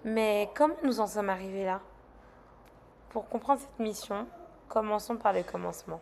Mais comment nous en sommes arrivés là? Pour comprendre cette mission, commençons par le commencement.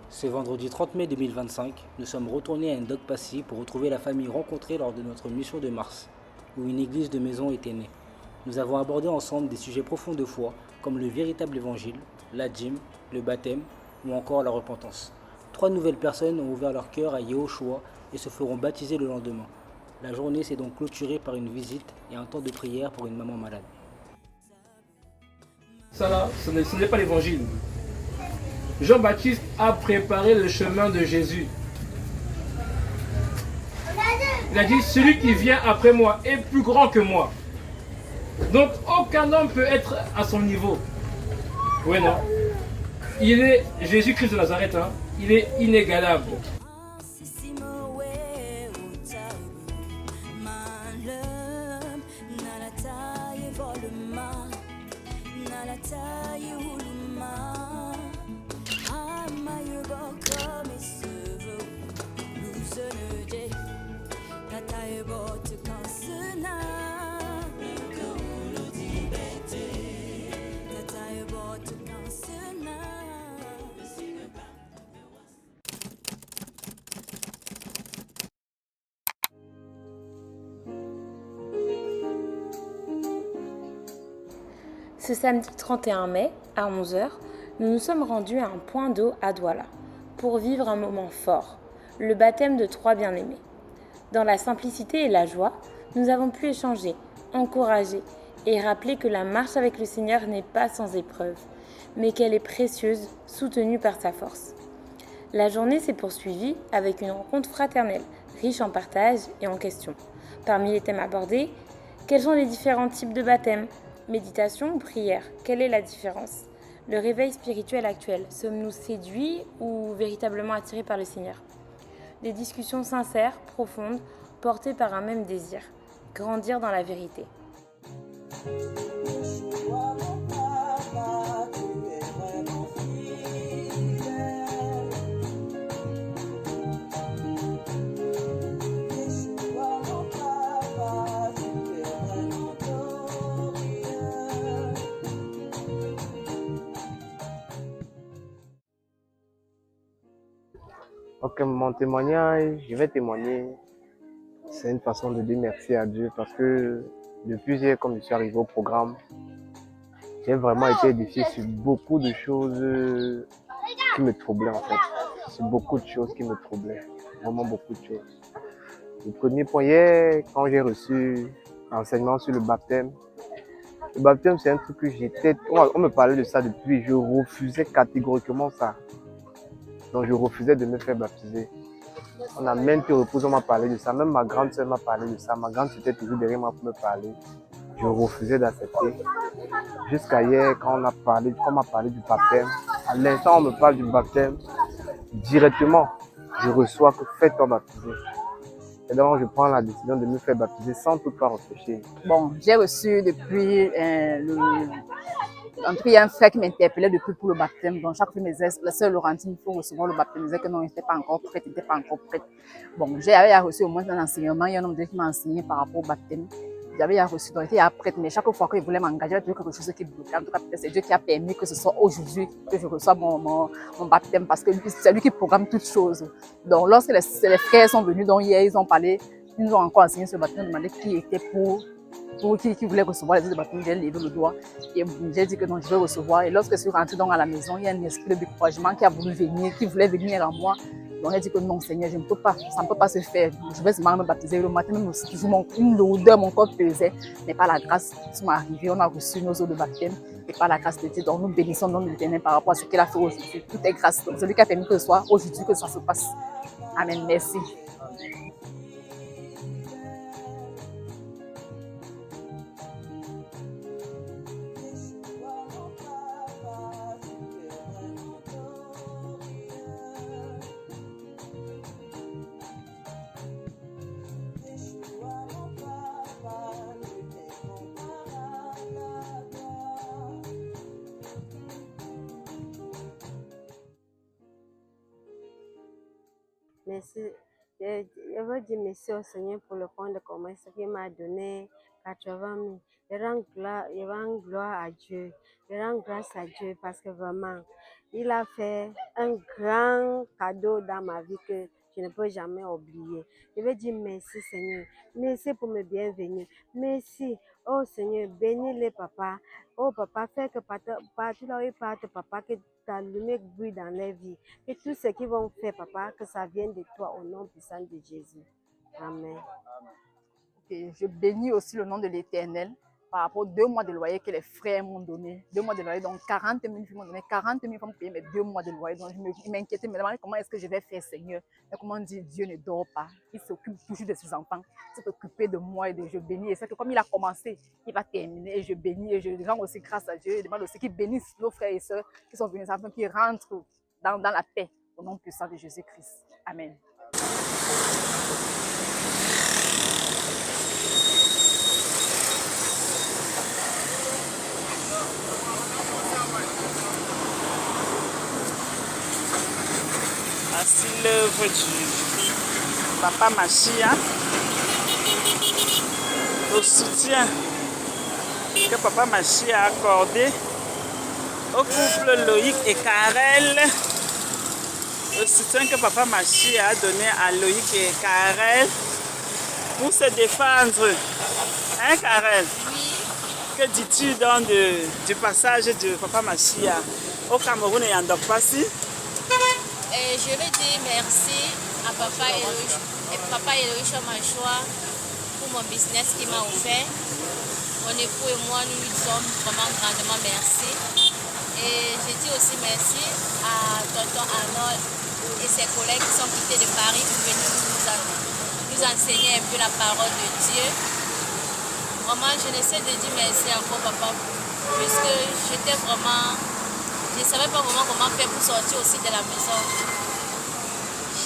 Ce vendredi 30 mai 2025, nous sommes retournés à Ndok Passy pour retrouver la famille rencontrée lors de notre mission de mars, où une église de maison était née. Nous avons abordé ensemble des sujets profonds de foi, comme le véritable évangile, la dîme, le baptême ou encore la repentance. 3 nouvelles personnes ont ouvert leur cœur à Yehoshua et se feront baptiser le lendemain. La journée s'est donc clôturée par une visite et un temps de prière pour une maman malade. Ça là, ce n'est pas l'évangile. Jean-Baptiste a préparé le chemin de Jésus. Il a dit, celui qui vient après moi est plus grand que moi. Donc aucun homme peut être à son niveau. Oui, non. Il est Jésus-Christ de Nazareth, hein. Il est inégalable. Ce samedi 31 mai, à 11 h, nous nous sommes rendus à un point d'eau à Douala pour vivre un moment fort, le baptême de 3 bien-aimés. Dans la simplicité et la joie, nous avons pu échanger, encourager et rappeler que la marche avec le Seigneur n'est pas sans épreuve, mais qu'elle est précieuse, soutenue par sa force. La journée s'est poursuivie avec une rencontre fraternelle, riche en partage et en questions. Parmi les thèmes abordés, quels sont les différents types de baptême? Méditation ou prière? Quelle est la différence? Le réveil spirituel actuel, sommes-nous séduits ou véritablement attirés par le Seigneur? Des discussions sincères, profondes, portées par un même désir, grandir dans la vérité. Ok, mon témoignage, je vais témoigner. C'est une façon de dire merci à Dieu parce que depuis hier, comme je suis arrivé au programme, j'ai vraiment été édifié sur beaucoup de choses qui me troublaient en fait. Sur beaucoup de choses qui me troublaient. Vraiment beaucoup de choses. Le premier point hier, quand j'ai reçu l'enseignement sur le baptême c'est un truc que on me parlait de ça depuis, je refusais catégoriquement ça. Donc je refusais de me faire baptiser. On a même été repos, on m'a parlé de ça. Même ma grande sœur m'a parlé de ça. Ma grande sœur était toujours derrière moi pour me parler. Je refusais d'accepter. Jusqu'à hier, quand on m'a parlé du baptême, à l'instant on me parle du baptême, directement, je reçois que faites-toi baptiser. Et donc je prends la décision de me faire baptiser sans toutefois réfléchir. Bon, j'ai reçu depuis en tout cas, il y a un frère qui m'interpellait depuis pour le baptême. Donc, chaque fois, il me disait, la sœur Laurentine, il faut recevoir le baptême. Il me disait que non, il n'était pas encore prête, il n'était pas encore prête. Bon, j'avais reçu au moins un enseignement. Il y a un homme qui m'a enseigné par rapport au baptême. J'avais reçu, donc j'étais prête, mais chaque fois qu'il voulait m'engager, il y avait quelque chose qui bloquait. En tout cas, peut-être c'est Dieu qui a permis que ce soit aujourd'hui que je reçois mon baptême, parce que c'est lui qui programme toutes choses. Donc, lorsque les frères sont venus, donc hier, ils ont parlé, ils nous ont encore enseigné ce baptême, demandé qui était pour qui voulait recevoir les autres baptêmes, j'ai levé le doigt et j'ai dit que non, je vais recevoir. Et lorsque je suis rentrée donc à la maison, il y a un esprit de découragement qui a voulu venir, qui voulait venir en moi. Donc j'ai dit que non, Seigneur, je ne peux pas, ça ne peut pas se faire. Je vais seulement me baptiser. Le matin, même aussi, toujours une odeur, mon corps pesait, mais par la grâce, qui m'est arrivé, on a reçu nos eaux de baptême. Et par la grâce de Dieu, donc nous bénissons notre Éternel par rapport à ce qu'il a fait aujourd'hui. Tout est grâce. Donc celui qui a permis que ce soit aujourd'hui que ça se passe. Amen. Merci. Merci. Je veux dire merci au Seigneur pour le fonds de commerce qu'il m'a donné 80 000. Je rends gloire à Dieu. Je rends grâce à Dieu parce que vraiment, il a fait un grand cadeau dans ma vie que je ne peux jamais oublier. Je veux dire merci Seigneur. Merci pour me bienvenir. Merci. Oh Seigneur, bénis les papas. Oh papa, fais que partout là où ils partent, papa, que ta lumière brille dans leur vie. Que tout ce qu'ils vont faire, papa, que ça vienne de toi au nom puissant de Jésus. Amen. Et je bénis aussi le nom de l'Éternel par rapport aux 2 mois de loyer que les frères m'ont donné. 2 mois de loyer, donc 40 000, ils m'ont donné 40 000 pour me payer mes 2 mois de loyer. Donc je m'inquiétais, me demandais comment est-ce que je vais faire, Seigneur. Mais comment dire, Dieu ne dort pas. Il s'occupe toujours de ses enfants. Il s'est occupé de moi et de je bénis. Et c'est que comme il a commencé, il va terminer. Et je bénis et je rends aussi grâce à Dieu. Je demande aussi qu'il bénisse nos frères et sœurs qui sont venus afin qu'ils rentrent dans la paix au nom puissant de Jésus-Christ. Amen. Ainsi l'œuvre du Papa Machia, le soutien que Papa Machia a accordé au couple Loïc et Karel, le soutien que Papa Machia a donné à Loïc et Karel pour se défendre. Hein Karel? Oui. Que dis-tu donc du passage de Papa Machia au Cameroun et en Dokpasi? Et je vais dire merci à Papa Eloïs Machoua pour mon business qu'il m'a offert. Mon époux et moi, nous lui disons vraiment grandement merci. Et je dis aussi merci à Tonton Arnold et ses collègues qui sont quittés de Paris pour venir nous enseigner un peu la parole de Dieu. Vraiment, je n'essaie de dire merci encore, papa, puisque j'étais vraiment... Je ne savais pas vraiment comment faire pour sortir aussi de la maison.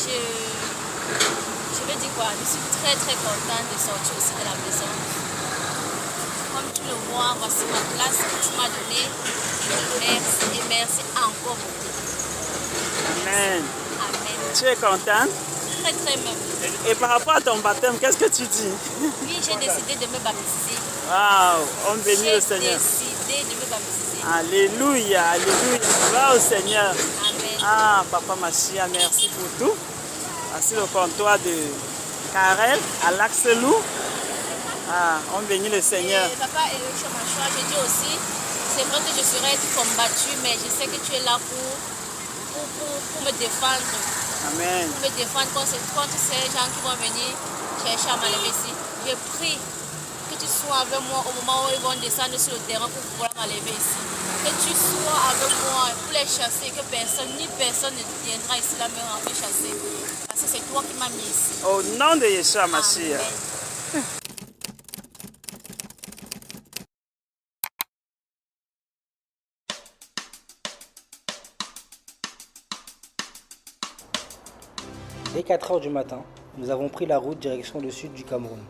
Je vais dire quoi, je suis très très contente de sortir aussi de la maison. Comme tu le vois, voici ma classe que tu m'as donnée. Merci et merci encore beaucoup. Amen. Amen. Tu es contente? Très très même. Et par rapport à ton baptême, qu'est-ce que tu dis? Oui, j'ai décidé de me baptiser. Waouh, on bénit le Seigneur. J'ai décidé de me baptiser. Alléluia, alléluia. Gloire au Seigneur. Amen. Ah, Papa Machia, merci pour tout. Voici le comptoir de Karel à l'Axelou. Ah, on bénit le Seigneur. Et papa Eloïs Machoua, je dis aussi, c'est vrai que je serai combattue, mais je sais que tu es là pour me défendre. Amen. Pour me défendre contre ces gens qui vont venir chercher à m'enlever ici. Je prie que tu sois avec moi au moment où ils vont descendre sur le terrain pour pouvoir m'enlever ici. Que tu sois avec moi pour les chasser, que personne ne viendra ici là me rendre chasser. Parce que c'est toi qui m'as mis ici. Au nom de Yeshua Mashiach. Amen. Dès 4 heures du matin, nous avons pris la route direction le sud du Cameroun,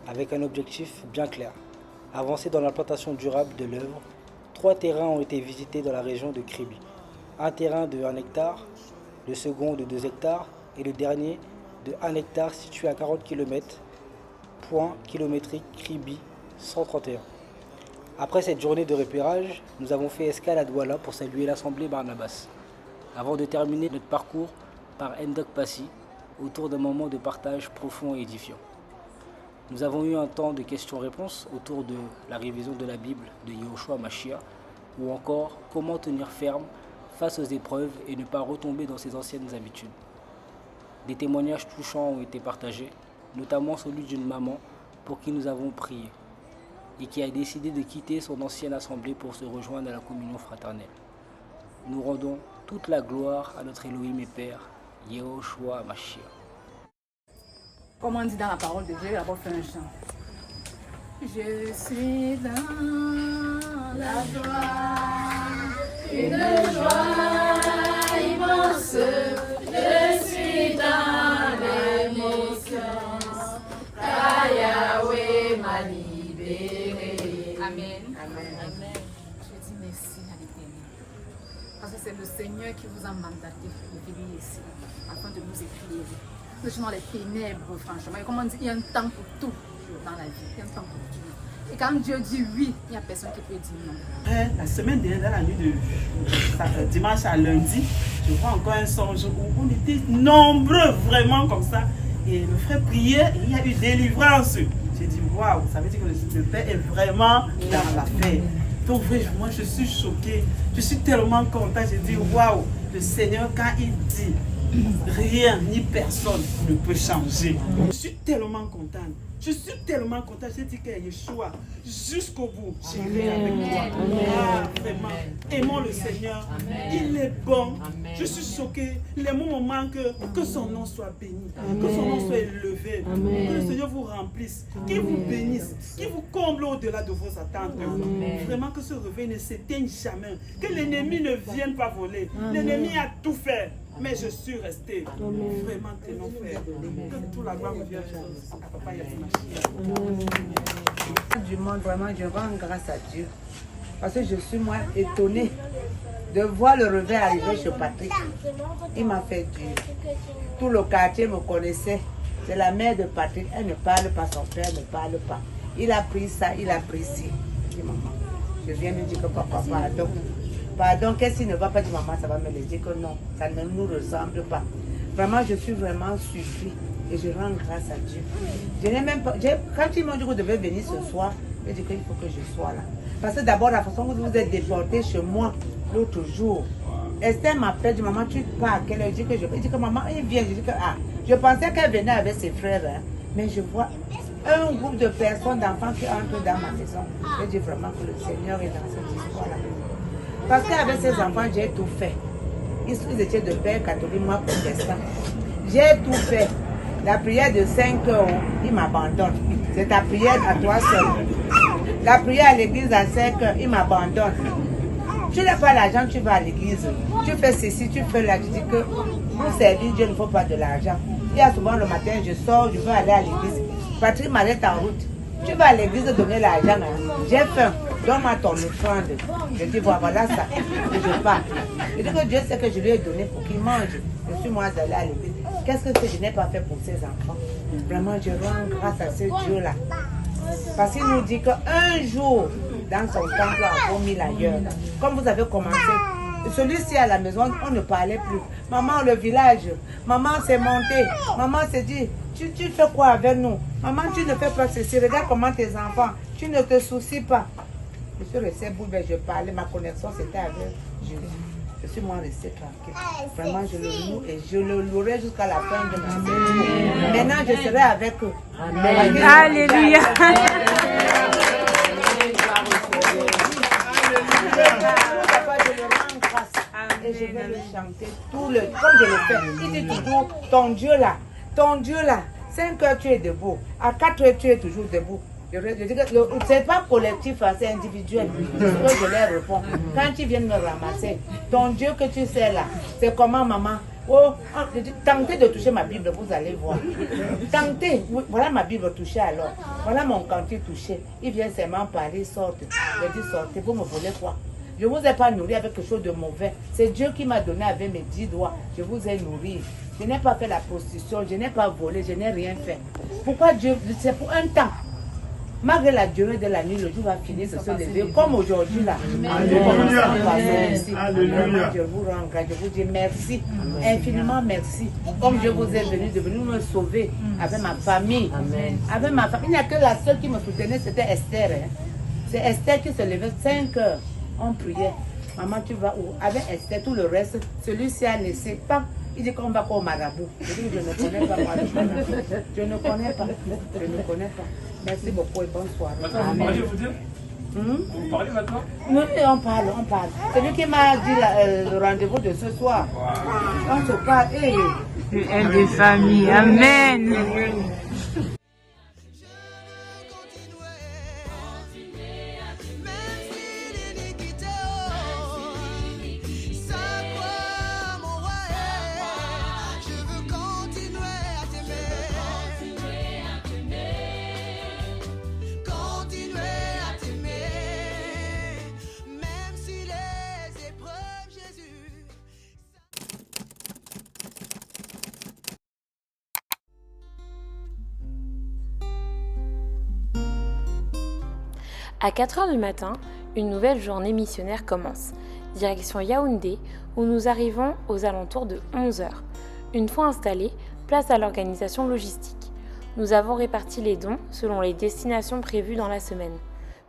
avec un objectif bien clair, avancer dans l'implantation durable de l'œuvre. 3 terrains ont été visités dans la région de Kribi. Un terrain de 1 hectare, le second de 2 hectares et le dernier de 1 hectare situé à 40 km, point kilométrique Kribi 131. Après cette journée de repérage, nous avons fait escale à Douala pour saluer l'Assemblée Barnabas, avant de terminer notre parcours par Ndokpasi, autour d'un moment de partage profond et édifiant. Nous avons eu un temps de questions-réponses autour de la révision de la Bible de Yehoshua Mashiach, ou encore comment tenir ferme face aux épreuves et ne pas retomber dans ses anciennes habitudes. Des témoignages touchants ont été partagés, notamment celui d'une maman pour qui nous avons prié et qui a décidé de quitter son ancienne assemblée pour se rejoindre à la communion fraternelle. Nous rendons toute la gloire à notre Elohim et Père, Yehoshua Mashiach. Comme on dit dans la parole de Dieu, il va d'abord faire un chant. Je suis dans la joie, une joie immense. Je suis dans l'émotion, car Yahweh m'a libéré. Amen. Amen. Amen. Je dis merci à l'Éternel. Parce que c'est le Seigneur qui vous a mandaté de venir ici, afin de nous éclairer. Nous sommes dans les ténèbres, franchement. Et comme on dit, il y a un temps pour tout dans la vie. Il y a un temps pour tout. Et quand Dieu dit oui, il n'y a personne qui peut dire non. La semaine dernière, dans la nuit de dimanche à lundi, je vois encore un songe où on était nombreux vraiment comme ça. Et le frère priait et il y a eu délivrance. J'ai dit waouh, ça veut dire que le Père est vraiment dans l'affaire. Donc moi je suis choquée, je suis tellement contente. J'ai dit waouh, le Seigneur quand il dit, rien ni personne ne peut changer. Je suis tellement contente. Je suis tellement contente. J'ai dit que Yeshua, jusqu'au bout, j'irai avec toi. Ah, vraiment. Aimons le Seigneur. Il est bon. Je suis choquée. Les mots me manquent. Que son nom soit béni. Que son nom soit élevé. Que le Seigneur vous remplisse. Qu'il vous bénisse. Qu'il vous comble au-delà de vos attentes. Vraiment que ce réveil ne s'éteigne jamais. Que l'ennemi ne vienne pas voler. L'ennemi a tout fait. Mais je suis resté vraiment très frère. Que toute la gloire revienne à Papa Yassima. Du monde, vraiment, je rends grâce à Dieu. Parce que je suis moi étonnée de voir le réveil arriver chez Patrick. Il m'a fait dur. Tout le quartier me connaissait. C'est la mère de Patrick. Elle ne parle pas, son père ne parle pas. Il a pris ça, il a pris ci. Je dis, maman, je viens lui dire que papa, pardon. Pardon, qu'est-ce qui ne va pas dire, maman, ça va me le dire que non, ça ne nous ressemble pas. Vraiment, je suis vraiment surpris et je rends grâce à Dieu. Je n'ai même pas, quand ils m'ont dit que vous devez venir ce soir, j'ai dit qu'il faut que je sois là. Parce que d'abord, la façon dont vous êtes déporté chez moi l'autre jour, Esther m'appelle, dit, maman, tu pars, quelle heure? Je dis que je dis que maman, il vient. Je dis que, ah, je pensais qu'elle venait avec ses frères, hein, mais je vois un groupe de personnes, d'enfants qui entrent dans ma maison. Je dis vraiment que le Seigneur est dans cette histoire-là. Parce qu'avec ces enfants, j'ai tout fait. Ils étaient de père catholique, moi protestant. J'ai tout fait. La prière de 5 heures, il m'abandonne. C'est ta prière à toi seul. La prière à l'église à 5 heures, il m'abandonne. Tu n'as pas l'argent, tu vas à l'église. Tu fais ceci, tu fais là. Je dis que pour servir Dieu, il ne faut pas de l'argent. Il y a souvent le matin, je sors, je veux aller à l'église. Patrick m'arrête en route. Tu vas à l'église donner l'argent. Hein. J'ai faim. Donne-moi ton offrande. Je dis, voilà ça. Et je pars. Je dis que Dieu sait que je lui ai donné pour qu'il mange. Je suis moi allée à l'église. Qu'est-ce que je n'ai pas fait pour ces enfants? Vraiment, je rends grâce à ce Dieu-là. Parce qu'il nous dit qu'un jour, dans son temple, à 2000 ailleurs, comme vous avez commencé, celui-ci à la maison, on ne parlait plus. Maman, le village, maman s'est montée, maman s'est dit, tu fais quoi avec nous? Maman, tu ne fais pas ceci, regarde comment tes enfants, tu ne te soucies pas. Je suis restée bouleversée, je parlais, ma connexion c'était avec Jésus. Je suis moi restée tranquille. Vraiment, je le loue et je le louerai jusqu'à la fin de ma vie. Maintenant, je serai avec eux. Amen. Alléluia. Et je vais le chanter tout le temps, comme je le fais. Il dit toujours, ton Dieu là, 5 heures tu es debout, à 4 heures tu es toujours debout. Je dis que c'est pas collectif, c'est individuel. C'est ce que je leur réponds. Quand ils viennent me ramasser, ton Dieu que tu sais là, c'est comment maman? Oh, je dis, tentez de toucher ma Bible, vous allez voir. Tentez, voilà ma Bible touchée alors. Voilà mon cantique touché. Il vient seulement parler, sortez. Je dis, sortez, vous me voulez quoi? Je ne vous ai pas nourri avec quelque chose de mauvais. C'est Dieu qui m'a donné avec mes 10 doigts. Je vous ai nourri. Je n'ai pas fait la prostitution, je n'ai pas volé, je n'ai rien fait. Pourquoi Dieu? C'est pour un temps. Malgré la durée de la nuit, le jour va finir de se lever, comme aujourd'hui là. Alléluia. Je vous rends grâce, je vous dis merci, infiniment merci. Comme je vous ai venu de venir me sauver avec ma famille. Avec ma famille. Il n'y a que la seule qui me soutenait, c'était Esther. Hein. C'est Esther qui se levait 5 heures. On priait. Maman, tu vas où? Avec Esther, tout le reste, celui-ci a laissé. Pas. Il dit qu'on va pas au marabout. Je dis, je ne connais pas moi. Je ne connais pas. Je ne connais pas. Merci beaucoup et bonne soirée. Maintenant, vous vous dire vous parlez maintenant? Oui, on parle. C'est lui qui m'a dit le rendez-vous de ce soir. On se parle. Un des familles. Amen. À 4 heures du matin, une nouvelle journée missionnaire commence. Direction Yaoundé, où nous arrivons aux alentours de 11 heures. Une fois installés, place à l'organisation logistique. Nous avons réparti les dons selon les destinations prévues dans la semaine.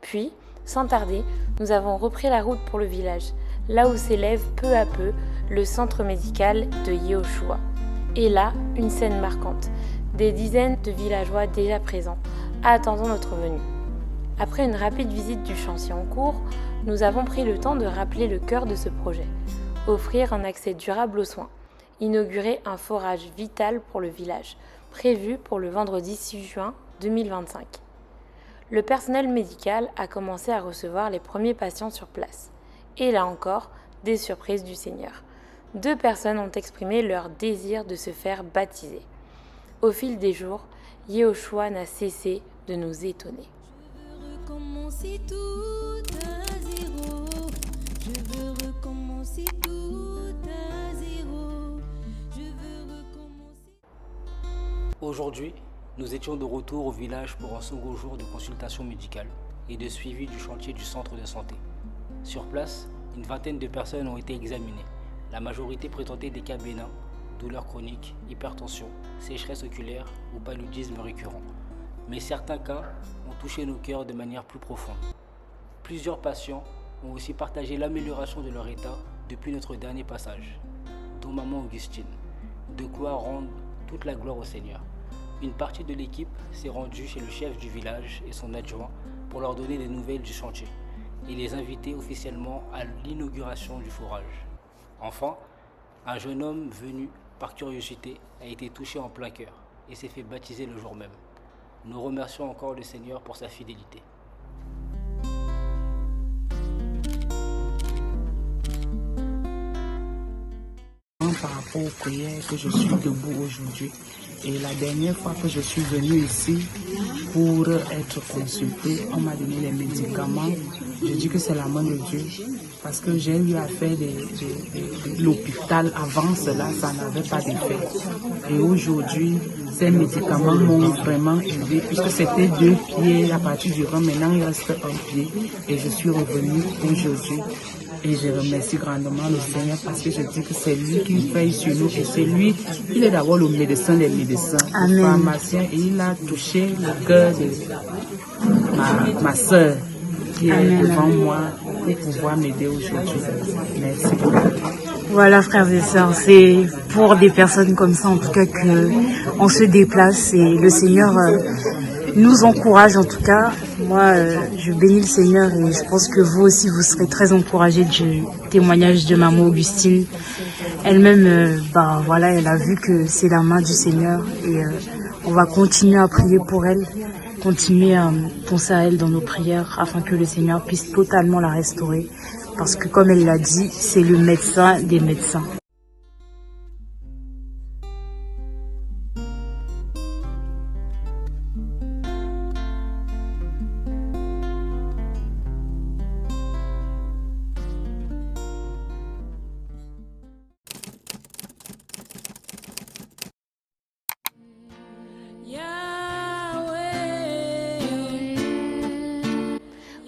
Puis, sans tarder, nous avons repris la route pour le village, là où s'élève peu à peu le centre médical de Yehoshua. Et là, une scène marquante. Des dizaines de villageois déjà présents, attendant notre venue. Après une rapide visite du chantier en cours, nous avons pris le temps de rappeler le cœur de ce projet. Offrir un accès durable aux soins. Inaugurer un forage vital pour le village, prévu pour le vendredi 6 juin 2025. Le personnel médical a commencé à recevoir les premiers patients sur place. Et là encore, des surprises du Seigneur. 2 personnes ont exprimé leur désir de se faire baptiser. Au fil des jours, Yehoshua n'a cessé de nous étonner. Recommencer tout à zéro. Je veux recommencer tout à zéro. Je veux recommencer. Aujourd'hui, nous étions de retour au village pour un second jour de consultation médicale et de suivi du chantier du centre de santé. Sur place, une vingtaine de personnes ont été examinées. La majorité présentaient des cas bénins, douleurs chroniques, hypertension, sécheresse oculaire ou paludisme récurrent. Mais certains cas ont touché nos cœurs de manière plus profonde. Plusieurs patients ont aussi partagé l'amélioration de leur état depuis notre dernier passage, dont maman Augustine. De quoi rendre toute la gloire au Seigneur. Une partie de l'équipe s'est rendue chez le chef du village et son adjoint pour leur donner des nouvelles du chantier et les inviter officiellement à l'inauguration du forage. Enfin, un jeune homme venu par curiosité a été touché en plein cœur et s'est fait baptiser le jour même. Nous remercions encore le Seigneur pour sa fidélité. Par rapport aux prières que je suis debout aujourd'hui. Et la dernière fois que je suis venue ici pour être consultée, on m'a donné les médicaments. Je dis que c'est la main de Dieu parce que j'ai eu à faire de l'hôpital avant cela, ça n'avait pas d'effet. Et aujourd'hui, ces médicaments m'ont vraiment aidé puisque c'était 2 pieds à partir du rang, maintenant il reste 1 pied et je suis revenue aujourd'hui. Et je remercie grandement le Seigneur parce que je dis que c'est lui qui veille sur nous et c'est lui, il est d'abord le médecin des médecins, le pharmacien, et il a touché le cœur de ma soeur qui est devant moi pour pouvoir m'aider aujourd'hui. Merci beaucoup. Voilà, frères et sœurs, c'est pour des personnes comme ça en tout cas qu'on se déplace et le Seigneur nous encourage en tout cas. Moi, je bénis le Seigneur et je pense que vous aussi, vous serez très encouragés du témoignage de maman Augustine. Elle-même, voilà, elle a vu que c'est la main du Seigneur et on va continuer à prier pour elle, continuer à penser à elle dans nos prières afin que le Seigneur puisse totalement la restaurer. Parce que comme elle l'a dit, c'est le médecin des médecins.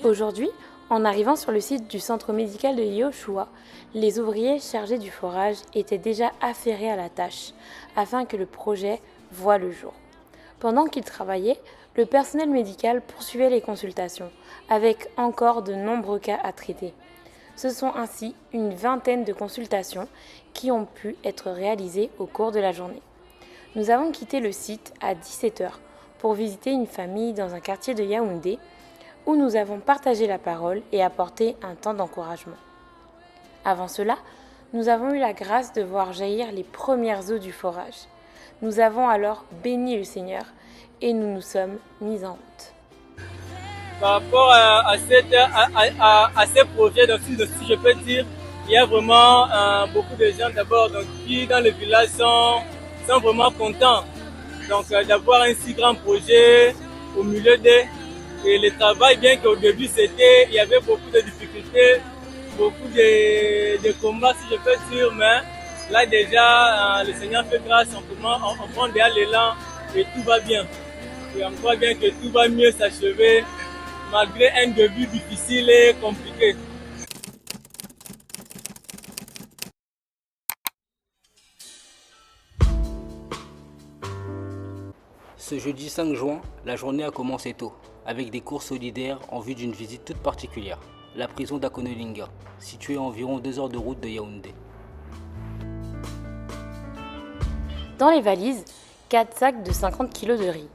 Aujourd'hui, en arrivant sur le site du centre médical de Yehoshua, les ouvriers chargés du forage étaient déjà affairés à la tâche, afin que le projet voie le jour. Pendant qu'ils travaillaient, le personnel médical poursuivait les consultations, avec encore de nombreux cas à traiter. Ce sont ainsi une vingtaine de consultations qui ont pu être réalisées au cours de la journée. Nous avons quitté le site à 17h pour visiter une famille dans un quartier de Yaoundé, où nous avons partagé la parole et apporté un temps d'encouragement. Avant cela, nous avons eu la grâce de voir jaillir les premières eaux du forage. Nous avons alors béni le Seigneur et nous nous sommes mis en route. Par rapport à ces projets, donc, si je peux dire, il y a vraiment beaucoup de gens d'abord qui dans le village sont vraiment contents d'avoir un si grand projet au milieu des... Et le travail, bien qu'au début il y avait beaucoup de difficultés, beaucoup de combats si je peux dire, mais là déjà le Seigneur fait grâce, on prend déjà l'élan et tout va bien. Et on croit bien que tout va mieux s'achever malgré un début difficile et compliqué. Ce jeudi 5 juin, la journée a commencé tôt, avec des cours solidaires en vue d'une visite toute particulière, la prison d'Akonolinga, située à environ 2 heures de route de Yaoundé. Dans les valises, 4 sacs de 50 kg de riz,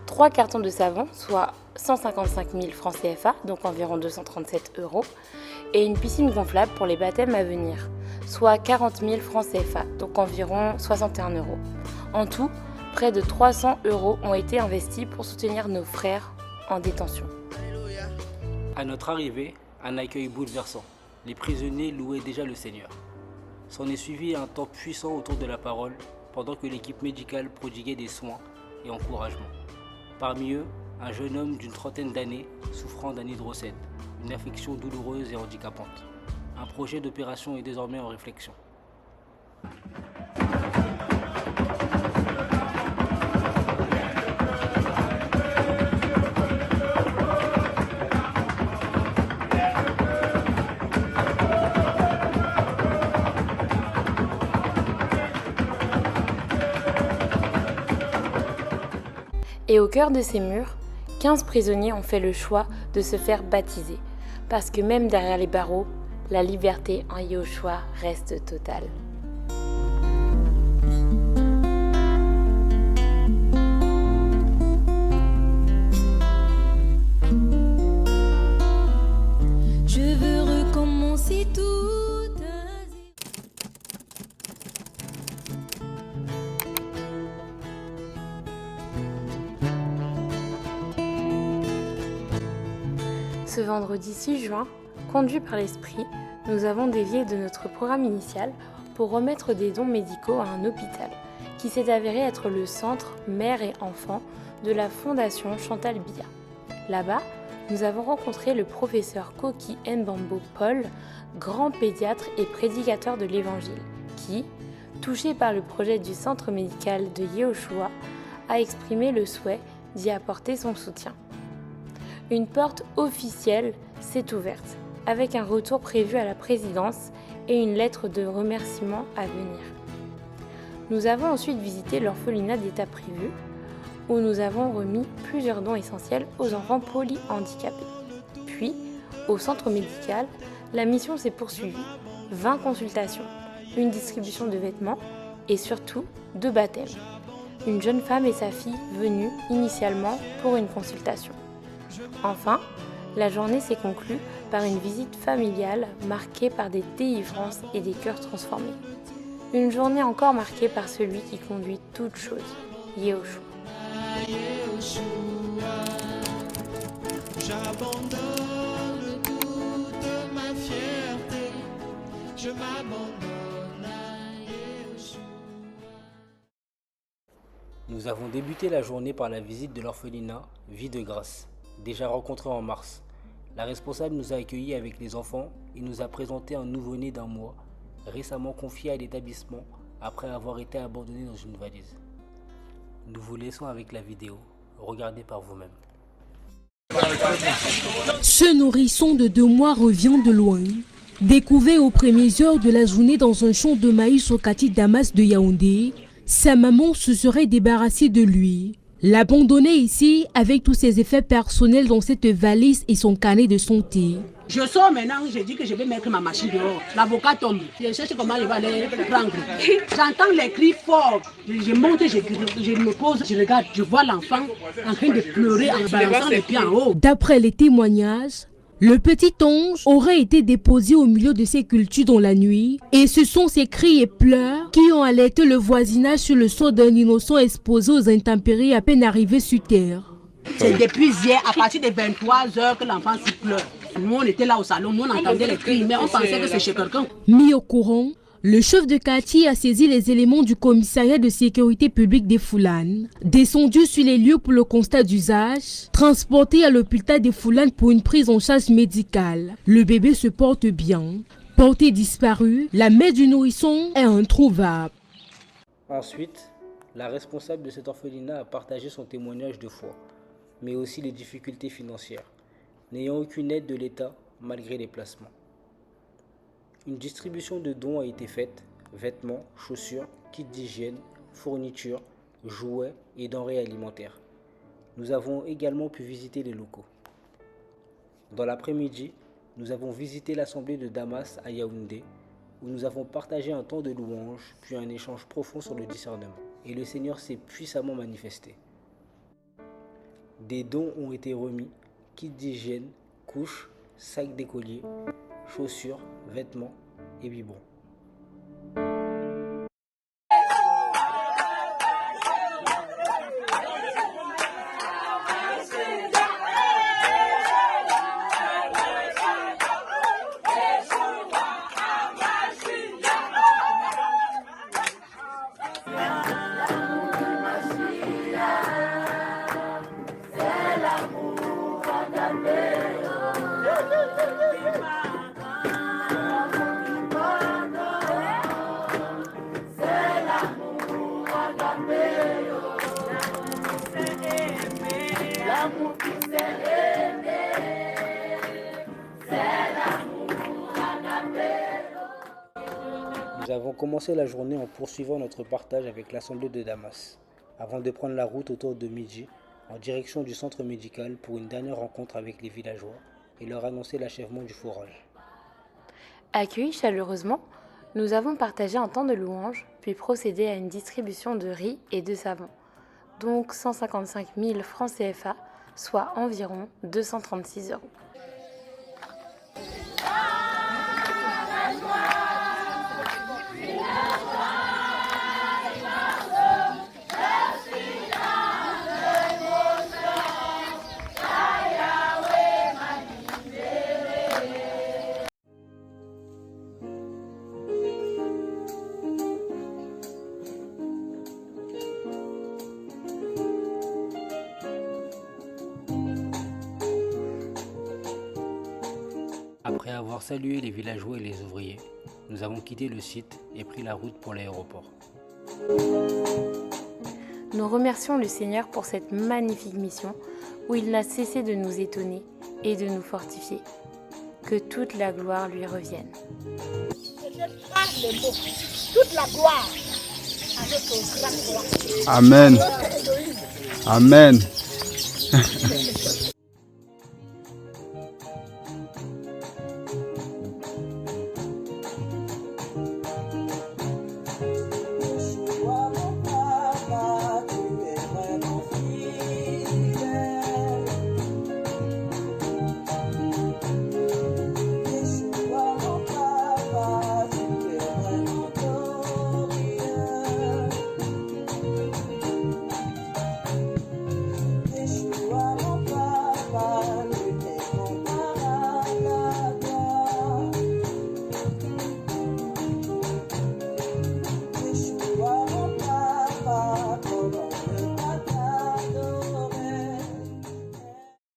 3 cartons de savon, soit 155 000 francs CFA, donc environ 237 €, et une piscine gonflable pour les baptêmes à venir, soit 40 000 francs CFA, donc environ 61 €. En tout, près de 300 € ont été investis pour soutenir nos frères en détention. À notre arrivée, un accueil bouleversant. Les prisonniers louaient déjà le Seigneur. S'en est suivi un temps puissant autour de la parole, pendant que l'équipe médicale prodiguait des soins et encouragements. Parmi eux, un jeune homme d'une trentaine d'années souffrant d'un hydrocèle, une affection douloureuse et handicapante. Un projet d'opération est désormais en réflexion. Et au cœur de ces murs, 15 prisonniers ont fait le choix de se faire baptiser, parce que même derrière les barreaux, la liberté en Yahushua reste totale. Je veux recommencer tout à zéro. Ce vendredi 6 juin, conduit par l'Esprit, nous avons dévié de notre programme initial pour remettre des dons médicaux à un hôpital qui s'est avéré être le centre mère et enfant de la Fondation Chantal Biya. Là-bas, nous avons rencontré le professeur Koki Mbambo Paul, grand pédiatre et prédicateur de l'Évangile, qui, touché par le projet du centre médical de Yahushua, a exprimé le souhait d'y apporter son soutien. Une porte officielle s'est ouverte, avec un retour prévu à la présidence et une lettre de remerciement à venir. Nous avons ensuite visité l'orphelinat d'état privé, où nous avons remis plusieurs dons essentiels aux enfants polyhandicapés. Puis, au centre médical, la mission s'est poursuivie, 20 consultations, une distribution de vêtements et surtout 2 baptêmes. Une jeune femme et sa fille venues initialement pour une consultation. Enfin, la journée s'est conclue par une visite familiale marquée par des délivrances et des cœurs transformés. Une journée encore marquée par celui qui conduit toutes choses, Yahushua. J'abandonne toute ma fierté, je m'abandonne à Yahushua. Nous avons débuté la journée par la visite de l'orphelinat Vie de Grâce, déjà rencontré en mars. La responsable nous a accueillis avec les enfants et nous a présenté un nouveau-né d'1 mois, récemment confié à l'établissement après avoir été abandonné dans une valise. Nous vous laissons avec la vidéo. Regardez par vous-même. Ce nourrisson de 2 mois revient de loin. Découvert aux premières heures de la journée dans un champ de maïs au quartier Damas de Yaoundé, sa maman se serait débarrassée de lui. L'abandonner ici avec tous ses effets personnels dans cette valise et son carnet de santé. Je sors maintenant, je dis que je vais mettre ma machine dehors. L'avocat tombe. Je cherche comment je vais aller prendre. J'entends les cris forts. Je monte, je me pose, je regarde, je vois l'enfant en train de pleurer en balançant les pieds en haut. D'après les témoignages, le petit ange aurait été déposé au milieu de ses cultures dans la nuit et ce sont ces cris et pleurs qui ont alerté le voisinage sur le sort d'un innocent exposé aux intempéries à peine arrivé sur terre. C'est depuis hier, à partir de 23 h que l'enfant s'y pleure. Nous, on était là au salon, nous, on entendait les cris, mais on pensait que c'est chez quelqu'un. Mis au courant, le chef de quartier a saisi les éléments du commissariat de sécurité publique des Foulanes, descendu sur les lieux pour le constat d'usage, transporté à l'hôpital des Foulanes pour une prise en charge médicale. Le bébé se porte bien. Porté disparu, la mère du nourrisson est introuvable. Ensuite, la responsable de cet orphelinat a partagé son témoignage de foi, mais aussi les difficultés financières. n'ayant aucune aide de l'État malgré les placements. Une distribution de dons a été faite, vêtements, chaussures, kits d'hygiène, fournitures, jouets et denrées alimentaires. Nous avons également pu visiter les locaux. Dans l'après-midi, nous avons visité l'assemblée de Damas à Yaoundé, où nous avons partagé un temps de louange, puis un échange profond sur le discernement. Et le Seigneur s'est puissamment manifesté. Des dons ont été remis, kits d'hygiène, couches, sacs d'écoliers, chaussures, vêtements et biberons. Nous avons commencé la journée en poursuivant notre partage avec l'Assemblée de Damas, avant de prendre la route autour de midi en direction du centre médical pour une dernière rencontre avec les villageois et leur annoncer l'achèvement du forage. Accueillis chaleureusement, nous avons partagé un temps de louange, puis procédé à une distribution de riz et de savon, donc 155 000 francs CFA, soit environ 236 €. Après avoir salué les villageois et les ouvriers, nous avons quitté le site et pris la route pour l'aéroport. Nous remercions le Seigneur pour cette magnifique mission où il n'a cessé de nous étonner et de nous fortifier. Que toute la gloire lui revienne. Toute la gloire avec ton grand gloire. Amen. Amen.